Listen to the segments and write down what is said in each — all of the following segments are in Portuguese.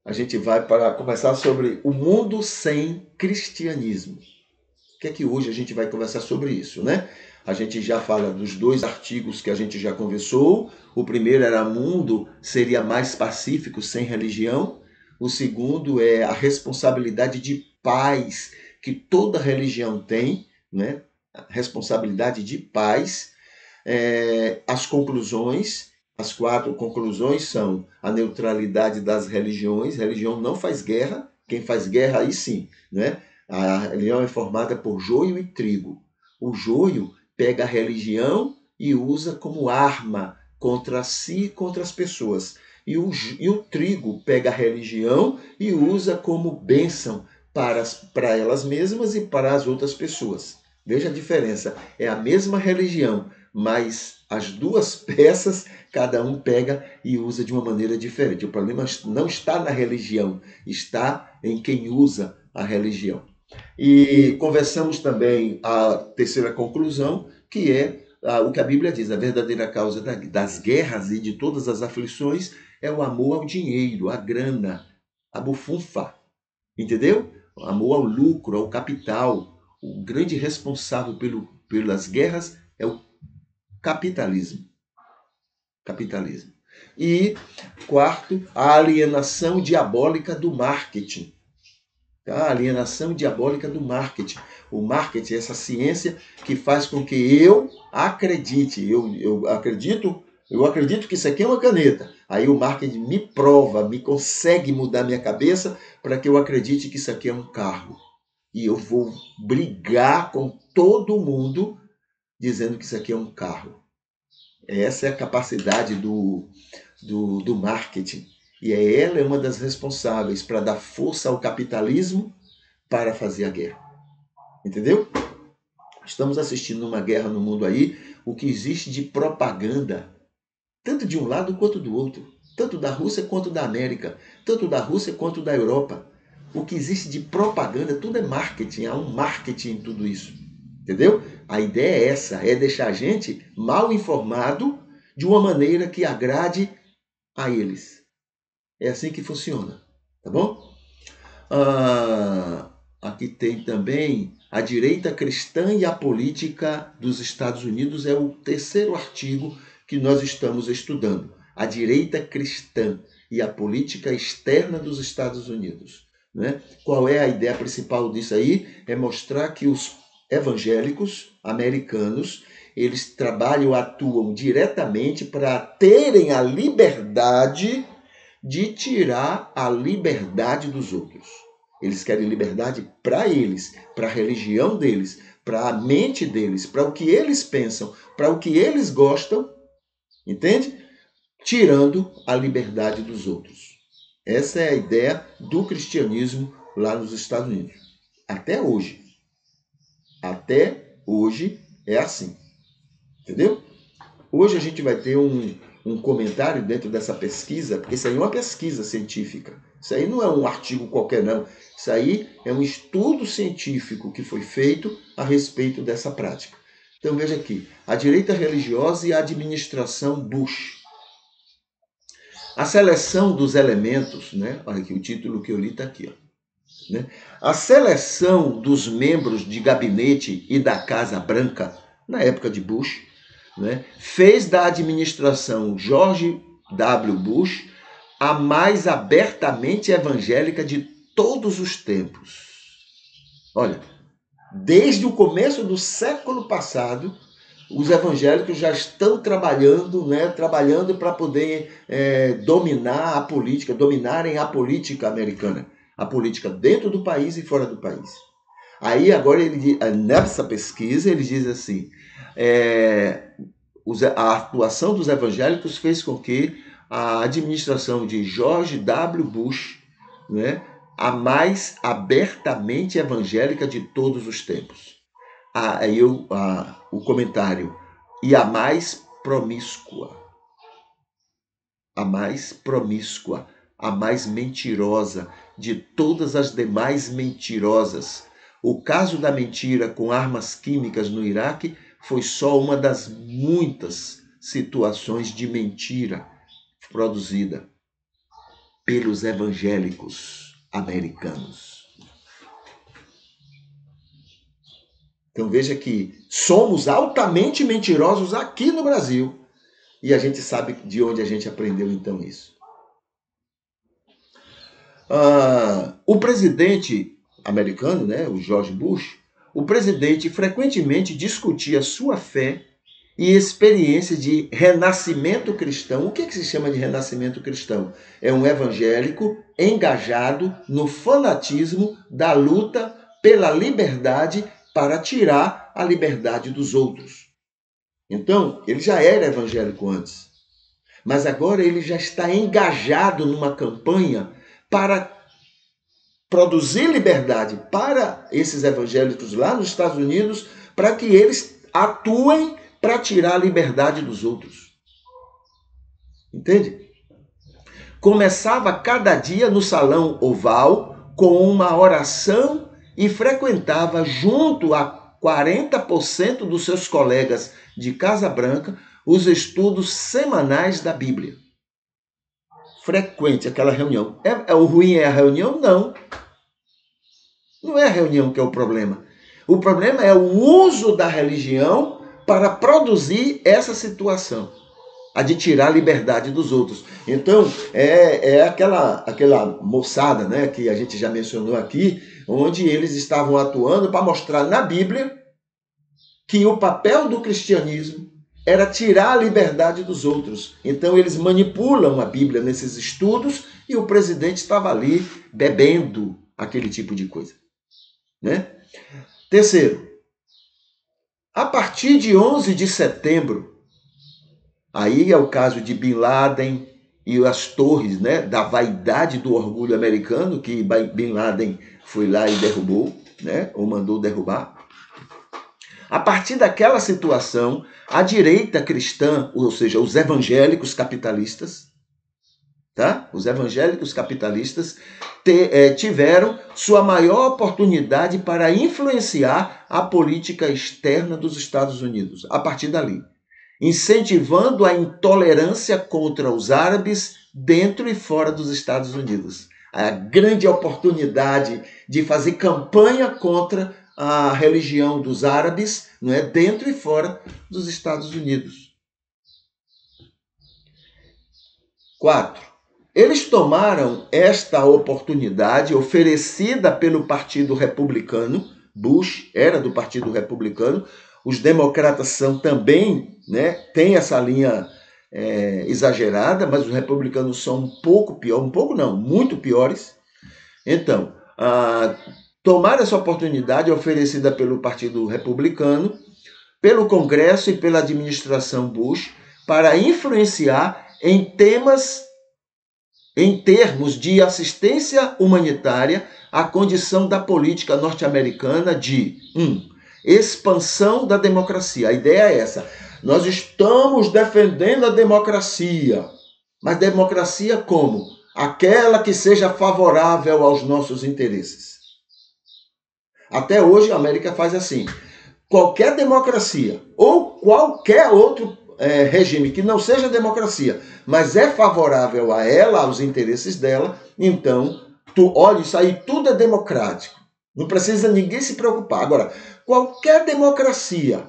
a gente vai para conversar sobre o mundo sem cristianismo. O que é que hoje a gente vai conversar sobre isso, né? A gente já fala dos dois artigos que a gente já conversou. O primeiro era mundo seria mais pacífico sem religião. O segundo é a responsabilidade de pais que toda religião tem, né? A responsabilidade de pais. As conclusões, as quatro conclusões são a neutralidade das religiões. Religião não faz guerra. Quem faz guerra aí sim, né? A religião é formada por joio e trigo. O joio pega a religião e usa como arma contra si e contra as pessoas. E o trigo pega a religião e usa como bênção para elas mesmas e para as outras pessoas. Veja a diferença. É a mesma religião, mas as duas peças cada um pega e usa de uma maneira diferente. O problema não está na religião, está em quem usa a religião. E conversamos também a terceira conclusão, que é o que a Bíblia diz: a verdadeira causa das guerras e de todas as aflições é o amor ao dinheiro, à grana, à bufunfa, entendeu? O amor ao lucro, ao capital. O grande responsável pelas guerras é o capitalismo. Capitalismo. E quarto, a alienação diabólica do marketing. A alienação diabólica do marketing. O marketing é essa ciência que faz com que eu acredite. Eu acredito que isso aqui é uma caneta. Aí o marketing me prova, me consegue mudar minha cabeça para que eu acredite que isso aqui é um carro. E eu vou brigar com todo mundo dizendo que isso aqui é um carro. Essa é a capacidade do marketing. E ela é uma das responsáveis para dar força ao capitalismo para fazer a guerra. Entendeu? Estamos assistindo uma guerra no mundo aí, o que existe de propaganda, tanto de um lado quanto do outro, tanto da Rússia quanto da América, tanto da Rússia quanto da Europa. O que existe de propaganda, tudo é marketing, há um marketing em tudo isso. Entendeu? A ideia é essa, é deixar a gente mal informado de uma maneira que agrade a eles. É assim que funciona, tá bom? Aqui tem também a direita cristã e a política dos Estados Unidos, é o terceiro artigo que nós estamos estudando. A direita cristã e a política externa dos Estados Unidos. Né? Qual é a ideia principal disso aí? É mostrar que os evangélicos americanos, eles trabalham, atuam diretamente para terem a liberdade de tirar a liberdade dos outros. Eles querem liberdade para eles, para a religião deles, para a mente deles, para o que eles pensam, para o que eles gostam, entende? Tirando a liberdade dos outros. Essa é a ideia do cristianismo lá nos Estados Unidos. Até hoje. Até hoje é assim. Entendeu? Hoje a gente vai ter um comentário dentro dessa pesquisa, porque isso aí é uma pesquisa científica. Isso aí não é um artigo qualquer, não. Isso aí é um estudo científico que foi feito a respeito dessa prática. Então veja aqui, a direita religiosa e a administração Bush. A seleção dos elementos, né? Olha aqui, o título que eu li está aqui. Ó, né? A seleção dos membros de gabinete e da Casa Branca, na época de Bush, né, fez da administração George W. Bush a mais abertamente evangélica de todos os tempos. Olha, desde o começo do século passado, os evangélicos já estão trabalhando, né, trabalhando para poder dominar a política, dominarem a política americana, a política dentro do país e fora do país. Aí agora nessa pesquisa ele diz assim, a atuação dos evangélicos fez com que a administração de George W. Bush, né, a mais abertamente evangélica de todos os tempos. O comentário, e a mais promíscua, a mais promíscua, a mais mentirosa de todas as demais mentirosas. O caso da mentira com armas químicas no Iraque foi só uma das muitas situações de mentira produzida. pelos evangélicos americanos. Então veja que somos altamente mentirosos aqui no Brasil e a gente sabe de onde a gente aprendeu então isso. O presidente americano, né, o George Bush, o presidente frequentemente discutia sua fé e experiência de renascimento cristão. O que se chama de renascimento cristão? É um evangélico engajado no fanatismo da luta pela liberdade para tirar a liberdade dos outros. Então, ele já era evangélico antes, mas agora ele já está engajado numa campanha para produzir liberdade para esses evangélicos lá nos Estados Unidos, para que eles atuem para tirar a liberdade dos outros. Entende? Começava cada dia no Salão Oval com uma oração e frequentava junto a 40% dos seus colegas de Casa Branca os estudos semanais da Bíblia. Frequente aquela reunião. O ruim é a reunião? Não. Não é a reunião que é o problema. O problema é o uso da religião para produzir essa situação, a de tirar a liberdade dos outros. Então, é aquela moçada, né, que a gente já mencionou aqui, onde eles estavam atuando para mostrar na Bíblia que o papel do cristianismo era tirar a liberdade dos outros. Então, eles manipulam a Bíblia nesses estudos e o presidente estava ali bebendo aquele tipo de coisa. Né? Terceiro, a partir de 11 de setembro, aí é o caso de Bin Laden e as torres, né, da vaidade do orgulho americano, que Bin Laden foi lá e derrubou, né, ou mandou derrubar. A partir daquela situação, a direita cristã, ou seja, os evangélicos capitalistas, tá? Os evangélicos capitalistas tiveram sua maior oportunidade para influenciar a política externa dos Estados Unidos, a partir dali, incentivando a intolerância contra os árabes dentro e fora dos Estados Unidos. A grande oportunidade de fazer campanha contra a religião dos árabes, não é, dentro e fora dos Estados Unidos. 4. Eles tomaram esta oportunidade oferecida pelo Partido Republicano. Bush era do Partido Republicano. Os democratas são também, né, tem essa linha exagerada, mas os republicanos são um pouco pior, um pouco não, muito piores. Então, tomaram essa oportunidade oferecida pelo Partido Republicano, pelo Congresso e pela administração Bush para influenciar em termos de assistência humanitária, a condição da política norte-americana de expansão da democracia. A ideia é essa. Nós estamos defendendo a democracia. Mas democracia como? Aquela que seja favorável aos nossos interesses. Até hoje a América faz assim. Qualquer democracia ou qualquer outro regime que não seja democracia, mas é favorável a ela, aos interesses dela, então, olha, isso aí tudo é democrático. Não precisa ninguém se preocupar. Agora, qualquer democracia,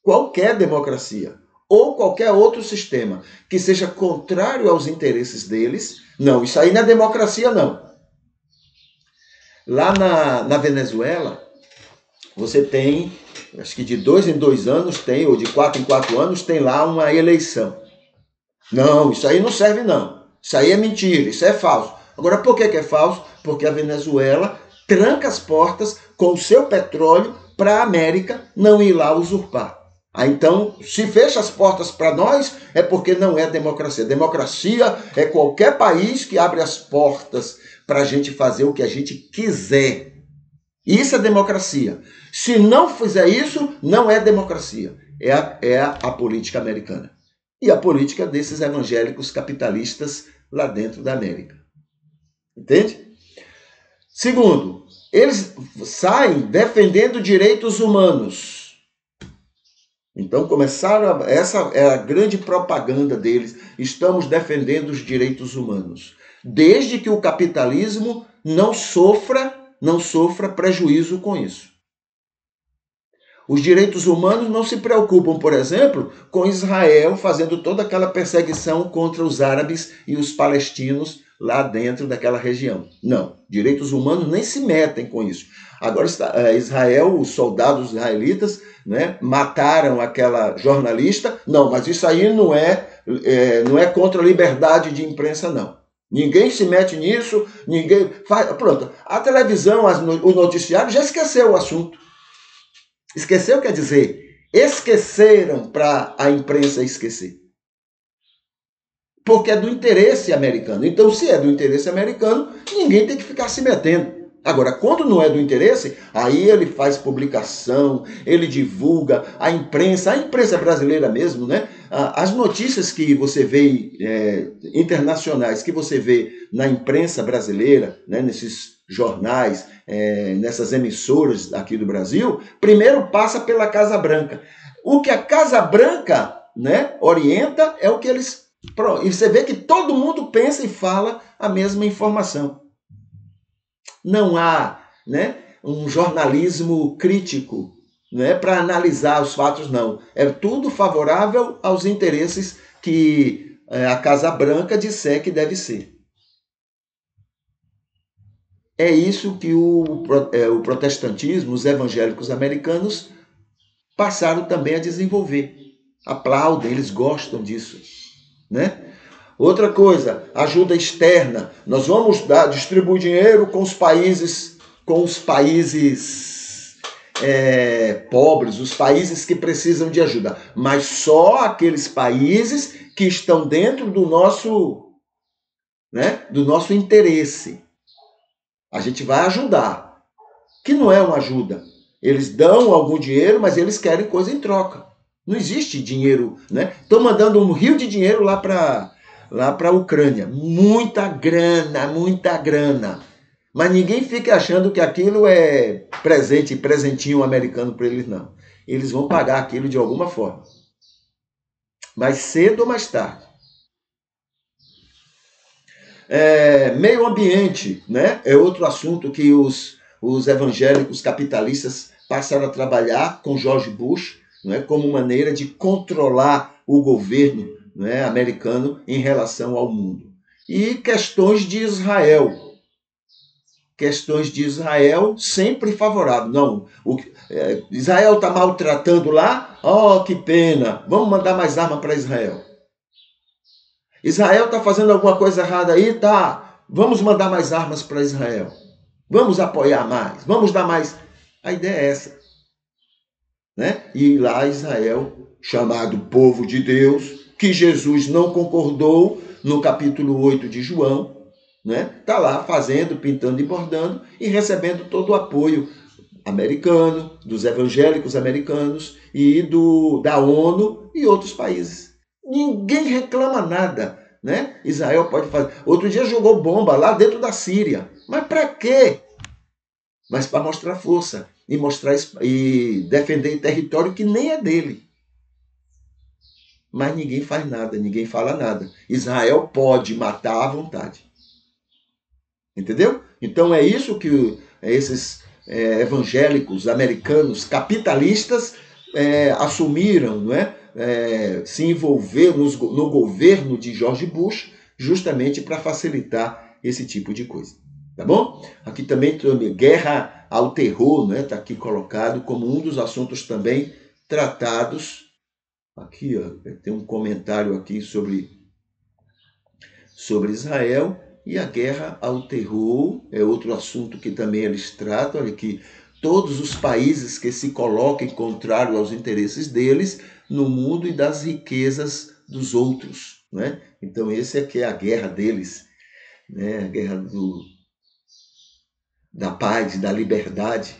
ou qualquer outro sistema que seja contrário aos interesses deles, não, isso aí não é democracia, não. Lá na Venezuela, você tem, acho que de 2 em 2 anos tem, ou de 4 em 4 anos, tem lá uma eleição. Não, isso aí não serve não. Isso aí é mentira, isso é falso. Agora, por que é falso? Porque a Venezuela tranca as portas com o seu petróleo para a América não ir lá usurpar. Então, se fecha as portas para nós, é porque não é democracia. Democracia é qualquer país que abre as portas para a gente fazer o que a gente quiser. Isso é democracia. Se não fizer isso, não é democracia. É a política americana. E a política desses evangélicos capitalistas lá dentro da América. Entende? Segundo, eles saem defendendo direitos humanos. Então essa é a grande propaganda deles. Estamos defendendo os direitos humanos. desde que o capitalismo não sofra prejuízo com isso. Os direitos humanos não se preocupam, por exemplo, com Israel fazendo toda aquela perseguição contra os árabes e os palestinos lá dentro daquela região. Não, direitos humanos nem se metem com isso. Agora, Israel, os soldados israelitas, né, mataram aquela jornalista. Não, mas isso aí não é contra a liberdade de imprensa, não. Ninguém se mete nisso, ninguém faz. Pronto, a televisão, o noticiário já esqueceu o assunto. Esqueceu quer dizer, esqueceram para a imprensa esquecer. Porque é do interesse americano. Então, se é do interesse americano, ninguém tem que ficar se metendo. Agora, quando não é do interesse, aí ele faz publicação, ele divulga, a imprensa brasileira mesmo, né? As notícias que você vê internacionais, que você vê na imprensa brasileira, né, nesses jornais, nessas emissoras aqui do Brasil, primeiro passa pela Casa Branca. O que a Casa Branca, né, orienta é o que eles... E você vê que todo mundo pensa e fala a mesma informação. Não há, né, um jornalismo crítico, né, para analisar os fatos, não. É tudo favorável aos interesses que a Casa Branca disser que deve ser. É isso que o protestantismo, os evangélicos americanos, passaram também a desenvolver. Aplaudem, eles gostam disso, né? Outra coisa, ajuda externa. Nós vamos distribuir dinheiro com os países pobres, os países que precisam de ajuda, mas só aqueles países que estão dentro do nosso interesse. A gente vai ajudar, que não é uma ajuda. Eles dão algum dinheiro, mas eles querem coisa em troca. Não existe dinheiro, né? Estão mandando um rio de dinheiro lá para a Ucrânia. Muita grana. Mas ninguém fica achando que aquilo é presentinho americano para eles, não. Eles vão pagar aquilo de alguma forma. Mais cedo ou mais tarde. Meio ambiente, né? É outro assunto que os evangélicos capitalistas passaram a trabalhar com George Bush, né, como maneira de controlar o governo, né, americano em relação ao mundo. E questões de Israel. Questões de Israel sempre favorável. Não, Israel está maltratando lá, que pena, vamos mandar mais arma para Israel. Israel está fazendo alguma coisa errada aí, tá, vamos mandar mais armas para Israel. Vamos apoiar mais, vamos dar mais. A ideia é essa. Né? E lá Israel, chamado povo de Deus, que Jesus não concordou no capítulo 8 de João, né? Tá lá fazendo, pintando e bordando e recebendo todo o apoio americano, dos evangélicos americanos e da ONU e outros países. Ninguém reclama nada, né? Israel pode fazer. Outro dia jogou bomba lá dentro da Síria. Mas para quê? Mas para mostrar força e defender território que nem é dele. Mas ninguém faz nada, ninguém fala nada. Israel pode matar à vontade. Entendeu? Então é isso que esses evangélicos americanos capitalistas assumiram, não é? Se envolver no governo de George Bush, justamente para facilitar esse tipo de coisa. Tá bom? Aqui também guerra ao terror, né? Está aqui colocado como um dos assuntos também tratados. Aqui, ó, tem um comentário aqui sobre Israel. E a guerra ao terror é outro assunto que também eles tratam. Olha aqui, todos os países que se colocam contrário aos interesses deles no mundo e das riquezas dos outros, né? Então esse aqui é a guerra deles, né? A guerra da paz, da liberdade,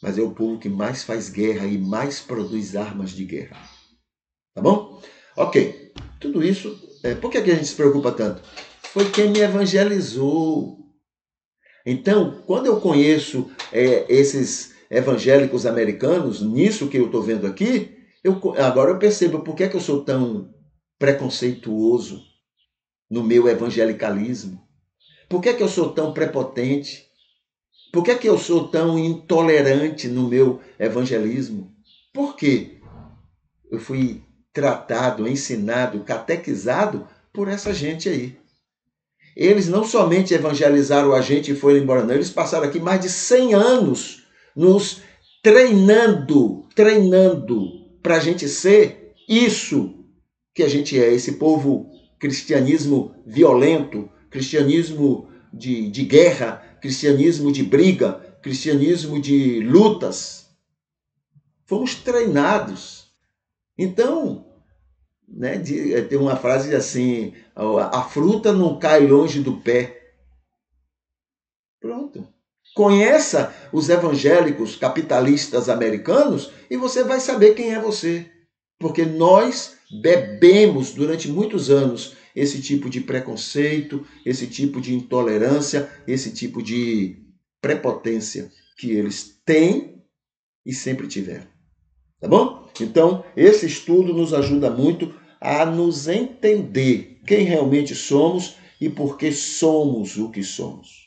mas é o povo que mais faz guerra e mais produz armas de guerra. Tá bom? Ok, tudo isso, por que a gente se preocupa tanto? Foi quem me evangelizou. Então, quando eu conheço esses evangélicos americanos, nisso que eu estou vendo aqui, agora eu percebo por que eu sou tão preconceituoso no meu evangelicalismo. Por que eu sou tão prepotente? Por que eu sou tão intolerante no meu evangelismo? Por quê? Eu fui tratado, ensinado, catequizado por essa gente aí. Eles não somente evangelizaram a gente e foram embora, não. Eles passaram aqui mais de 100 anos nos treinando para a gente ser isso que a gente é, esse povo cristianismo violento, cristianismo de guerra, cristianismo de briga, cristianismo de lutas. Fomos treinados. Então, né, tem uma frase assim, a fruta não cai longe do pé. Pronto. Conheça os evangélicos capitalistas americanos e você vai saber quem é você. Porque nós bebemos durante muitos anos esse tipo de preconceito, esse tipo de intolerância, esse tipo de prepotência que eles têm e sempre tiveram. Tá bom? Então, esse estudo nos ajuda muito a nos entender quem realmente somos e por que somos o que somos.